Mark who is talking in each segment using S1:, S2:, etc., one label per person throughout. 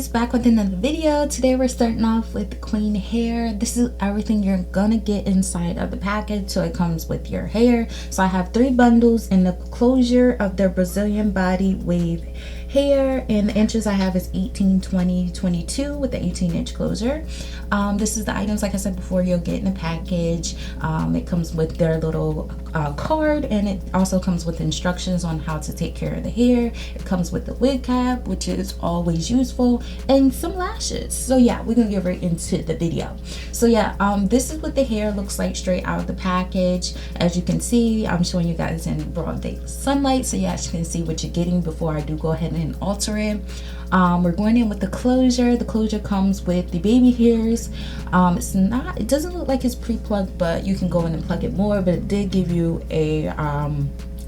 S1: guys, back with another video. Today we're starting off with queen hair. This is everything you're gonna get inside of the package. So it comes with your hair. So I have 3 bundles in the closure of their Brazilian body wave hair, and the inches I have is 18, 20, 22 with the 18-inch closure. This is the items, like I said before, you'll get in the package. It comes with their little card, and it also comes with instructions on how to take care of the hair. It comes with the wig cap, which is always useful, and some lashes. So yeah, we're gonna get right into the video. So yeah, this is what the hair looks like straight out of the package. As you can see, I'm showing you guys in broad day sunlight, so yeah, you can see what you're getting before I do go ahead and alter it. We're going in with the closure. The closure comes with the baby hairs. It doesn't look like it's pre-plugged, but you can go in and plug it more, but it did give you a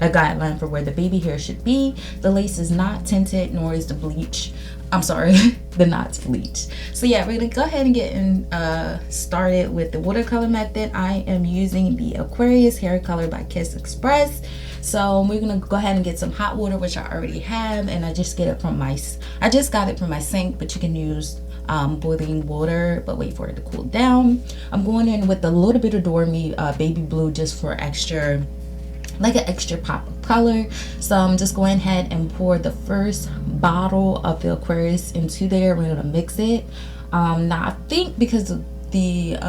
S1: guideline for where the baby hair should be. The lace is not tinted, nor is the bleach, the knots bleached. So yeah, we're gonna go ahead and get started with the watercolor method. I am using the Aquarius hair color by Kiss Express. So we're gonna go ahead and get some hot water, which I already have, and I just got it from my sink, but you can use boiling water, but wait for it to cool down. I'm going in with a little bit of Dormy baby blue, just for extra, like an extra pop of color. So I'm just going ahead and pour the first bottle of the Aquarius into there. We're gonna mix it. Now I think because of the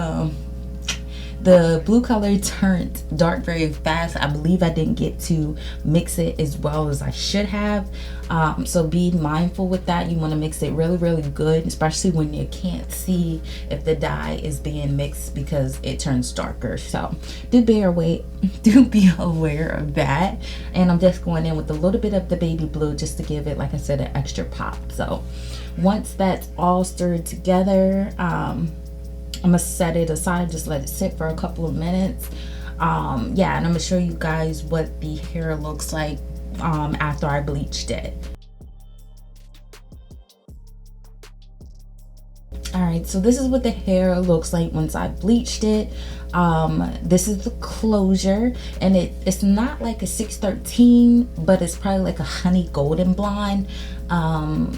S1: blue color turned dark very fast, I believe I didn't get to mix it as well as I should have. So be mindful with that. You want to mix it really good, especially when you can't see if the dye is being mixed, because it turns darker. So do be aware of that. And I'm just going in with a little bit of the baby blue, just to give it, like I said, an extra pop. So once that's all stirred together, I'm gonna set it aside, just let it sit for a couple of minutes. Yeah, and I'm gonna show you guys what the hair looks like after I bleached it. Alright, so this is what the hair looks like once I bleached it. This is the closure, and it's not like a 613, but it's probably like a honey golden blonde.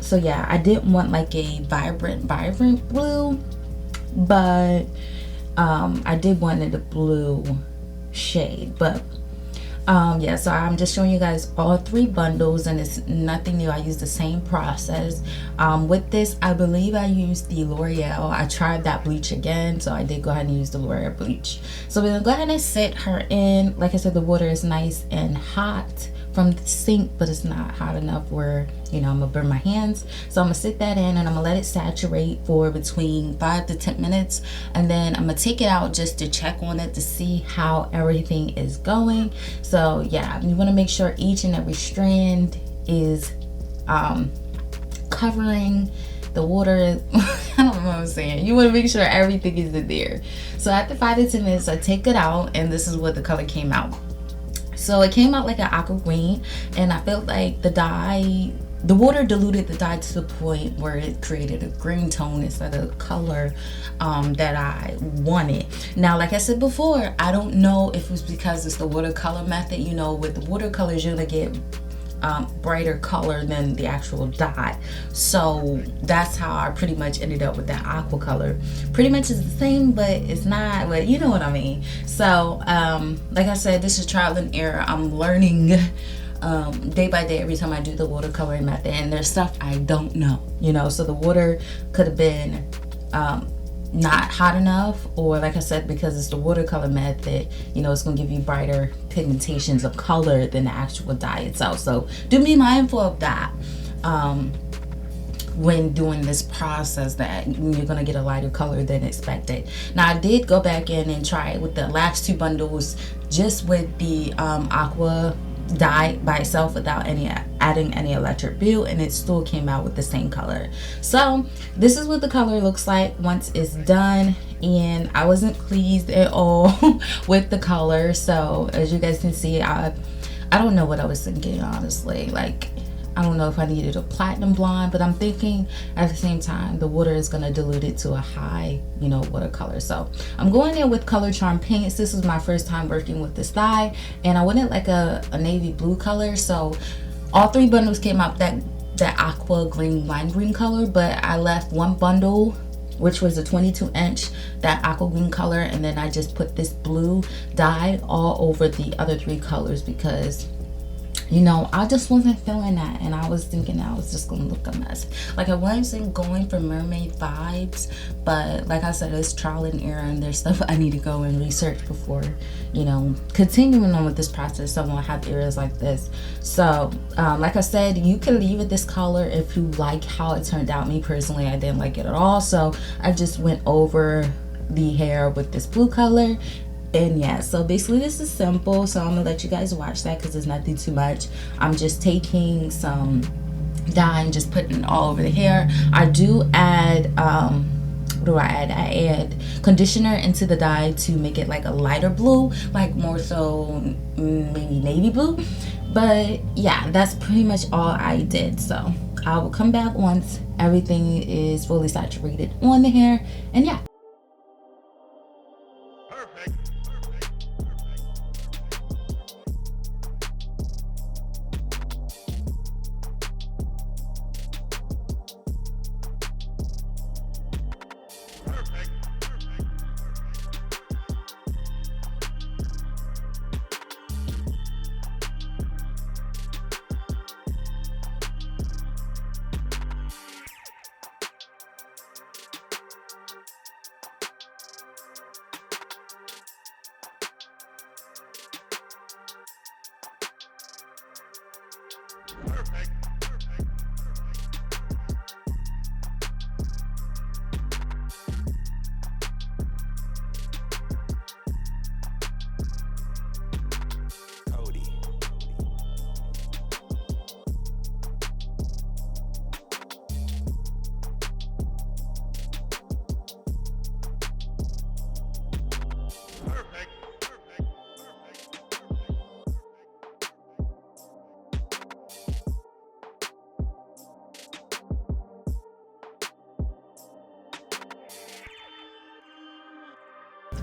S1: So yeah, I didn't want like a vibrant blue, but I did want it a blue shade. But yeah, so I'm just showing you guys all 3 bundles, and it's nothing new. I use the same process. With this, I believe I used the L'Oreal. I tried that bleach again, so I did go ahead and use the L'Oreal bleach. So we're gonna go ahead and sit her in. Like I said, the water is nice and hot from the sink, but it's not hot enough where, you know, I'm gonna burn my hands. So I'm gonna sit that in, and I'm gonna let it saturate for between 5 to 10 minutes, and then I'm gonna take it out just to check on it to see how everything is going. So yeah, you want to make sure each and every strand is covering the water. I don't know what I'm saying. You want to make sure everything is in there. So after 5 to 10 minutes, I take it out, and this is what the color came out. So it came out like an aqua green, and I felt like the water diluted the dye to the point where it created a green tone instead of the color that I wanted. Now, like I said before, I don't know if it was because it's the watercolor method. You know, with the watercolors, you're gonna get brighter color than the actual dye. So that's how I pretty much ended up with that aqua color. Pretty much it's the same, but it's not, but you know what I mean. So like I said, this is trial and error. I'm learning day by day every time I do the watercoloring method, and there's stuff I don't know, you know. So the water could have been not hot enough, or like I said, because it's the watercolor method, you know, it's gonna give you brighter pigmentations of color than the actual dye itself. So do be mindful of that when doing this process, that you're gonna get a lighter color than expected. Now I did go back in and try it with the last 2 bundles, just with the aqua dye by itself without adding any electric blue, and it still came out with the same color. So this is what the color looks like once it's done, and I wasn't pleased at all with the color. So as you guys can see, I don't know what I was thinking, honestly. Like, I don't know if I needed a platinum blonde, but I'm thinking at the same time the water is gonna dilute it to a high, you know, watercolor. So I'm going in with Color Charm paints. This is my first time working with this dye, and I wanted like a navy blue color. So all 3 bundles came out that that aqua green lime green color, but I left one bundle, which was a 22-inch, that aqua green color, and then I just put this blue dye all over the other 3 colors because, you know, I just wasn't feeling that, and I was thinking I was just gonna look a mess. Like, I wasn't going for mermaid vibes, but like I said, it's trial and error, and there's stuff I need to go and research before, you know, continuing on with this process so I won't have errors like this. So like I said, you can leave it this color if you like how it turned out. Me personally, I didn't like it at all, so I just went over the hair with this blue color. And yeah, so basically this is simple, so I'm gonna let you guys watch that because there's nothing too much. I'm just taking some dye and just putting it all over the hair. I do add what do I add? I add conditioner into the dye to make it like a lighter blue, like more so maybe navy blue. But yeah, that's pretty much all I did. So I will come back once everything is fully saturated on the hair, and yeah.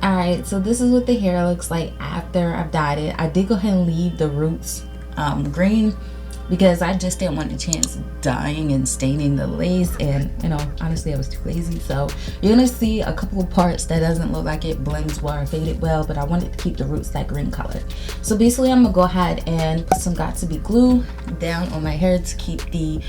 S1: Alright, so this is what the hair looks like after I've dyed it. I did go ahead and leave the roots green because I just didn't want the chance of dyeing and staining the lace, and you know, honestly I was too lazy. So you're gonna see a couple of parts that doesn't look like it blends well or faded well, but I wanted to keep the roots that green color. So basically I'm gonna go ahead and put some Got To Be glue down on my hair to keep the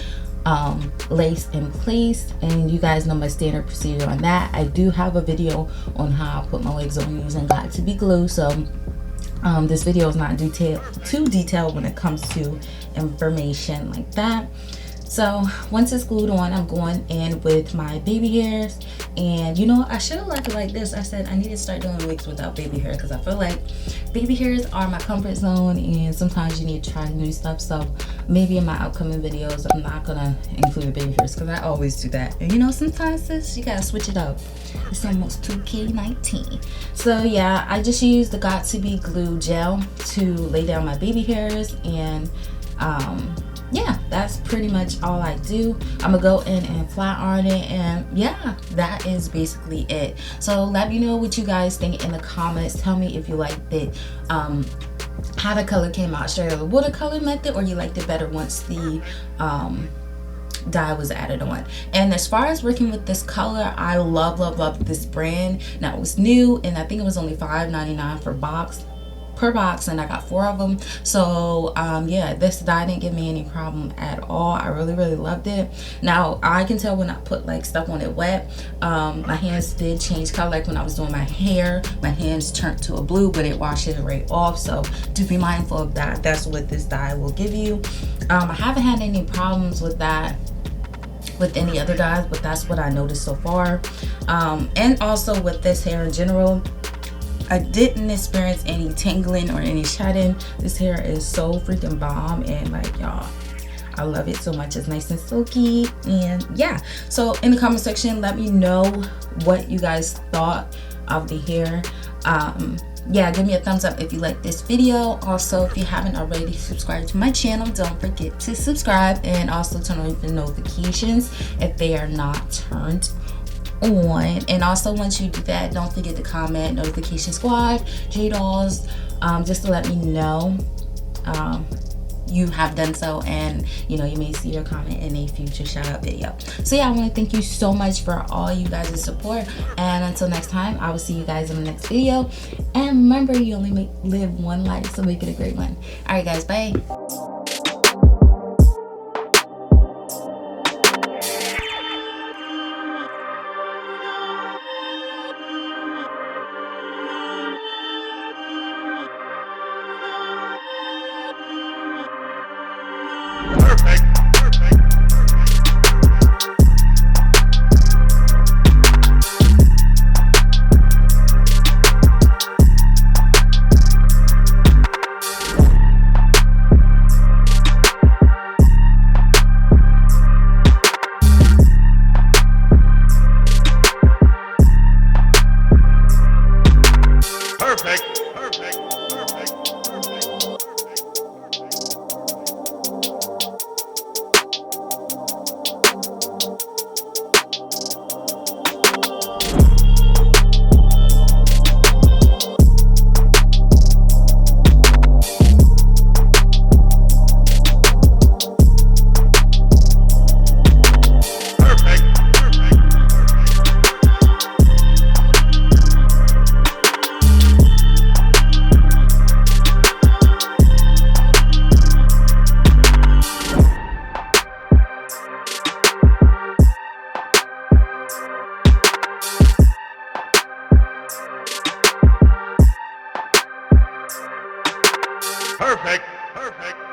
S1: lace in place, and you guys know my standard procedure on that. I do have a video on how I put my wigs on using Got To Be glue, so this video is not too detailed when it comes to information like that. So once it's glued on, I'm going in with my baby hairs, and you know, I should have left it like this. I said I need to start doing wigs without baby hair because I feel like baby hairs are my comfort zone, and sometimes you need to try new stuff. So maybe in my upcoming videos I'm not gonna include baby hairs because I always do that, and you know, sometimes sis, you gotta switch it up. It's almost 2K19. So yeah, I just used the Got To Be glue gel to lay down my baby hairs, and yeah, that's pretty much all I do. I'm gonna go in and flat iron it, and yeah, that is basically it. So let me know what you guys think in the comments. Tell me if you liked it, how the color came out straight out of the watercolor method, or you liked it better once the dye was added on. And as far as working with this color, I love this brand. Now it was new, and I think it was only $5.99 per box, and I got 4 of them. So yeah, this dye didn't give me any problem at all. I really loved it. Now I can tell when I put like stuff on it wet, my hands did change color. Like when I was doing my hair, my hands turned to a blue, but it washed it right off. So do be mindful of that. That's what this dye will give you. I haven't had any problems with that with any other dyes, but that's what I noticed so far. And also with this hair in general, I didn't experience any tingling or any shedding. This hair is so freaking bomb, and like, y'all, I love it so much. It's nice and silky, and yeah. So in the comment section, let me know what you guys thought of the hair. Yeah, give me a thumbs up if you like this video. Also, if you haven't already subscribed to my channel, don't forget to subscribe, and also turn on the notifications if they are not turned on. And also, once you do that, don't forget to comment notification squad, J-Dolls, just to let me know you have done so, and you know, you may see your comment in a future shout out video. So yeah, I want to thank you so much for all you guys' support, and until next time, I will see you guys in the next video. And remember, you only live one life, so make it a great one. All right guys, bye.
S2: Perfect. Perfect.